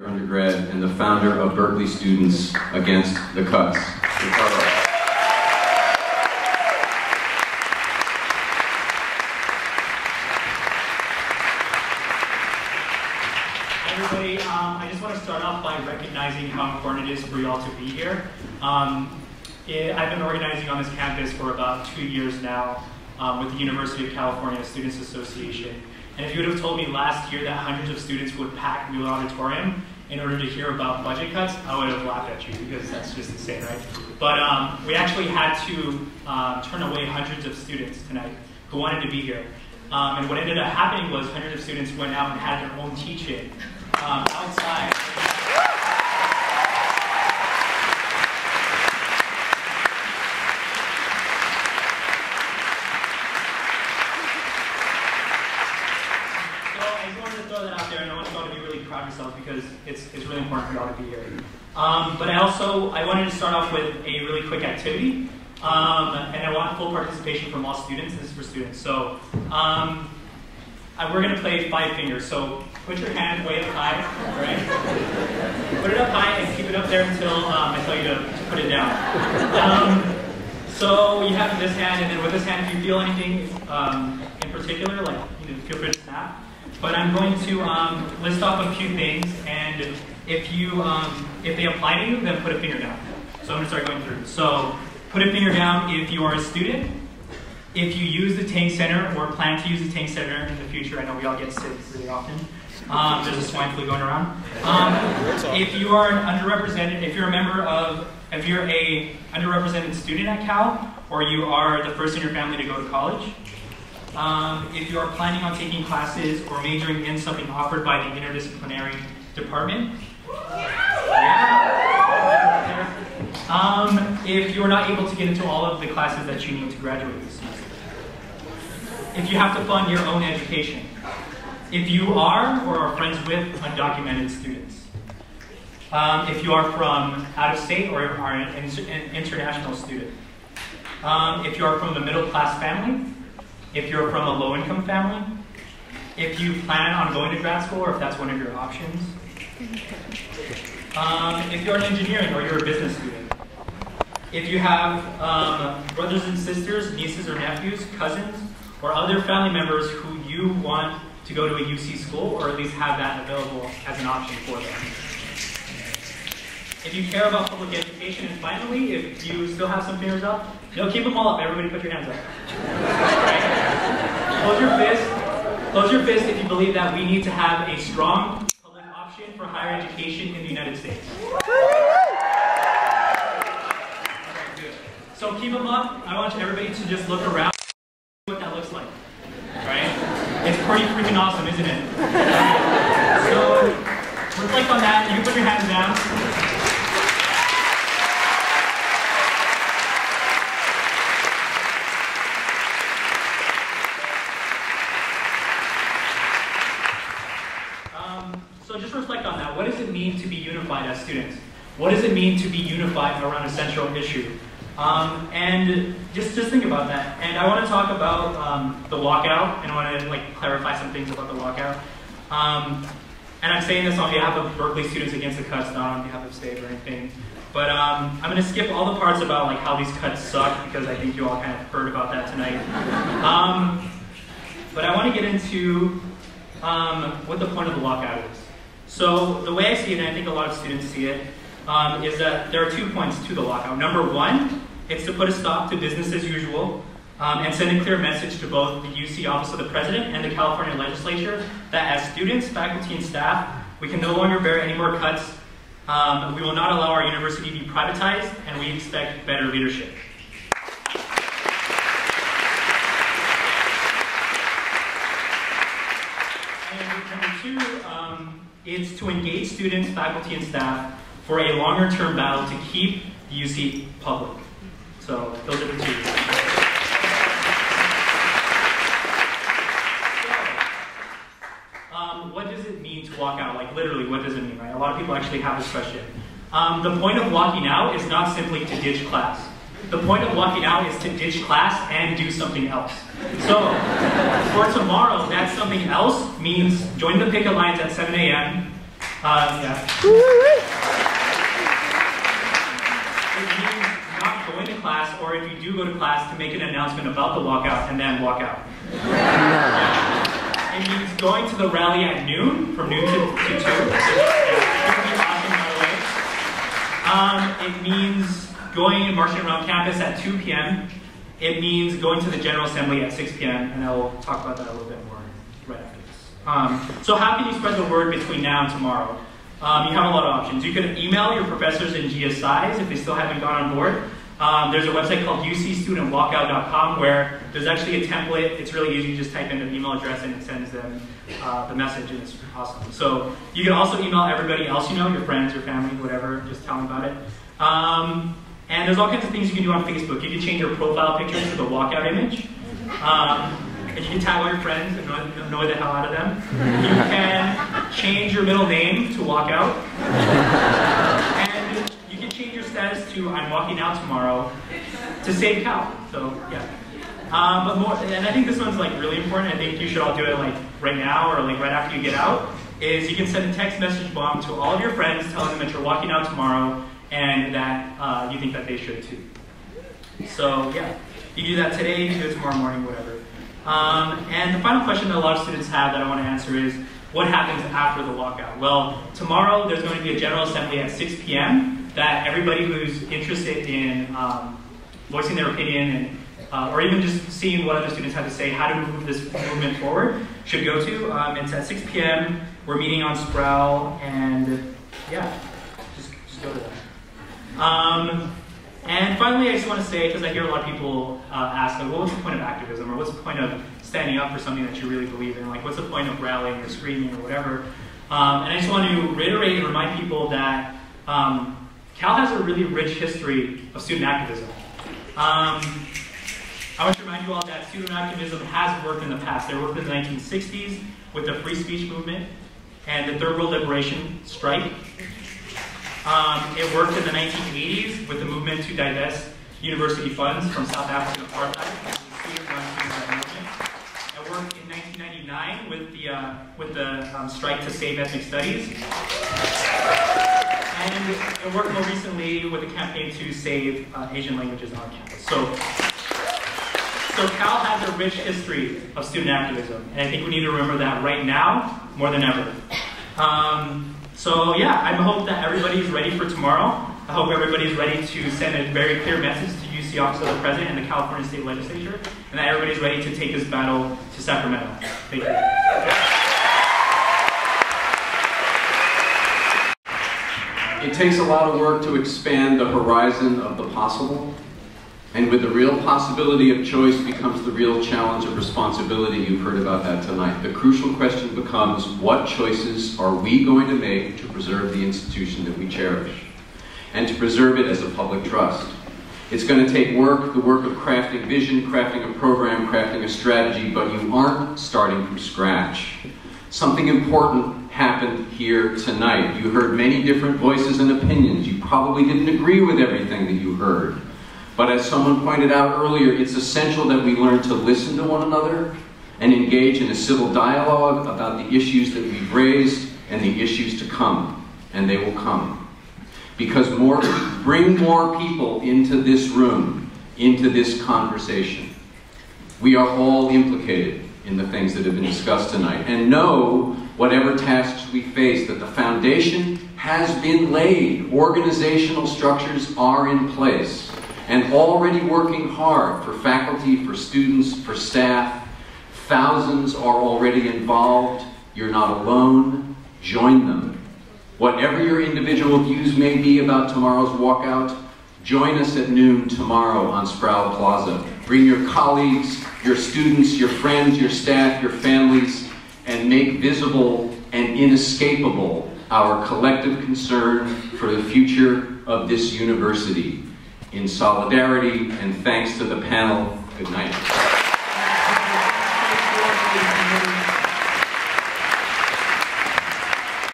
undergrad and the founder of Berkeley Students Against the Cuts, Ricardo. Everybody, I just want to start off by recognizing how important it is for you all to be here. I've been organizing on this campus for about 2 years now with the University of California Students Association. And if you would have told me last year that hundreds of students would pack Wheeler Auditorium in order to hear about budget cuts, I would have laughed at you because that's just insane, right? But we actually had to turn away hundreds of students tonight who wanted to be here. And what ended up happening was hundreds of students went out and had their own teach-in outside. Proud of yourselves because it's really important for y'all to be here. But I wanted to start off with a really quick activity, and I want full participation from all students. This is for students. So we're going to play 5 fingers. So put your hand way up high, right? Put it up high and keep it up there until I tell you to put it down. So you have this hand, and then with this hand, if you feel anything in particular, like feel free to snap. But I'm going to list off a few things, and if they apply to you, then put a finger down. So I'm going to start going through. So put a finger down if you are a student, if you use the Tank Center or plan to use the Tank Center in the future. I know we all get sick really often. There's a swine flu going around. If you are an underrepresented, if you're a underrepresented student at Cal, or you are the first in your family to go to college. If you are planning on taking classes or majoring in something offered by the interdisciplinary department. If you are not able to get into all of the classes that you need to graduate this semester. If you have to fund your own education. If you are or are friends with undocumented students. If you are from out of state or are an international student. If you are from a middle class family. If you're from a low-income family, if you plan on going to grad school, or if that's one of your options, if you're in engineering or you're a business student, if you have brothers and sisters, nieces or nephews, cousins, or other family members who you want to go to a UC school, or at least have that available as an option for them. If you care about public education, and finally, if you still have some fingers up, no, keep them all up. Everybody put your hands up. Right? Close your fist if you believe that we need to have a strong public option for higher education in the United States. Okay, good. So keep them up. I want everybody to just look around and see what that looks like. Right? It's pretty freaking awesome, isn't it? So reflect on that. You can put your hands down. So just reflect on that. What does it mean to be unified as students? What does it mean to be unified around a central issue? And just think about that. And I want to talk about the walkout, and I want to clarify some things about the walkout. And I'm saying this on behalf of Berkeley Students Against the Cuts, not on behalf of State or anything. But I'm going to skip all the parts about how these cuts suck, because I think you all kind of heard about that tonight. But I want to get into what the point of the lockout is. So the way I see it, and I think a lot of students see it, is that there are 2 points to the lockout. Number 1, it's to put a stop to business as usual and send a clear message to both the UC Office of the President and the California Legislature that as students, faculty, and staff, we can no longer bear any more cuts. We will not allow our university to be privatized, and we expect better leadership. And number 2, is to engage students, faculty, and staff for a longer-term battle to keep the UC public. So those are the 2. So, what does it mean to walk out? Literally, what does it mean, right? A lot of people actually have this question. The point of walking out is not simply to ditch class. The point of walking out is to ditch class and do something else. So, for tomorrow, that something else means join the picket lines at 7 a.m., Yeah. It means not going to class, or if you do go to class, to make an announcement about the walkout and then walk out. Yeah. It means going to the rally at noon, from noon to 2. Yeah, it's going to be awesome, by the way. It means going and marching around campus at 2 p.m. It means going to the General Assembly at 6 p.m., and I will talk about that a little bit more right after this. So how can you spread the word between now and tomorrow? You have a lot of options. You can email your professors in GSIs if they still haven't gone on board. There's a website called ucstudentwalkout.com where there's actually a template. It's really easy. You just type in an email address and it sends them the message, and it's awesome. So you can also email everybody else you know, your friends, your family, whatever. Just tell them about it. And there's all kinds of things you can do on Facebook. You can change your profile picture to the walkout image. And you can tag all your friends and annoy the hell out of them. You can change your middle name to walkout. And you can change your status to I'm walking out tomorrow to save Cal. So yeah. But more, and I think this one's like really important. I think you should all do it like right now or like right after you get out. Is you can send a text message bomb to all of your friends telling them that you're walking out tomorrow and that you think that they should too. So yeah, you can do that today, you can do it tomorrow morning, whatever. And the final question that a lot of students have that I want to answer is, what happens after the walkout? Well, tomorrow there's going to be a General Assembly at 6 p.m. that everybody who's interested in voicing their opinion and or even just seeing what other students have to say, how to move this movement forward, should go to. It's at 6 p.m. We're meeting on Sproul, and yeah, just go to that. And finally, I just want to say, because I hear a lot of people ask, like, well, what's the point of activism, or what's the point of standing up for something that you really believe in? Like, what's the point of rallying or screaming or whatever? And I just want to reiterate and remind people that Cal has a really rich history of student activism. I want to remind you all that student activism has worked in the past. It worked in the 1960s with the free speech movement and the Third World Liberation strike. It worked in the 1980s with the movement to divest university funds from South African apartheid. It worked in 1999 with the strike to save ethnic studies. And it worked more recently with the campaign to save Asian languages on campus. So Cal has a rich history of student activism, and I think we need to remember that right now more than ever. So yeah, I hope that everybody's ready for tomorrow. I hope everybody's ready to send a very clear message to UC Office of the President and the California State Legislature, and that everybody's ready to take this battle to Sacramento. Thank you. It takes a lot of work to expand the horizon of the possible, and with the real possibility of choice becomes the real challenge of responsibility. You've heard about that tonight. The crucial question becomes, what choices are we going to make to preserve the institution that we cherish, and to preserve it as a public trust? It's going to take work, the work of crafting vision, crafting a program, crafting a strategy, but you aren't starting from scratch. Something important happened here tonight. You heard many different voices and opinions. You probably didn't agree with everything that you heard. But as someone pointed out earlier, it's essential that we learn to listen to one another and engage in a civil dialogue about the issues that we've raised and the issues to come. And they will come. Because bring more people into this room, into this conversation. We are all implicated in the things that have been discussed tonight. And know, whatever tasks we face, that the foundation has been laid. Organizational structures are in place and already working hard for faculty, for students, for staff. Thousands are already involved. You're not alone. Join them. Whatever your individual views may be about tomorrow's walkout, join us at noon tomorrow on Sproul Plaza. Bring your colleagues, your students, your friends, your staff, your families, and make visible and inescapable our collective concern for the future of this university. In solidarity and thanks to the panel, good night.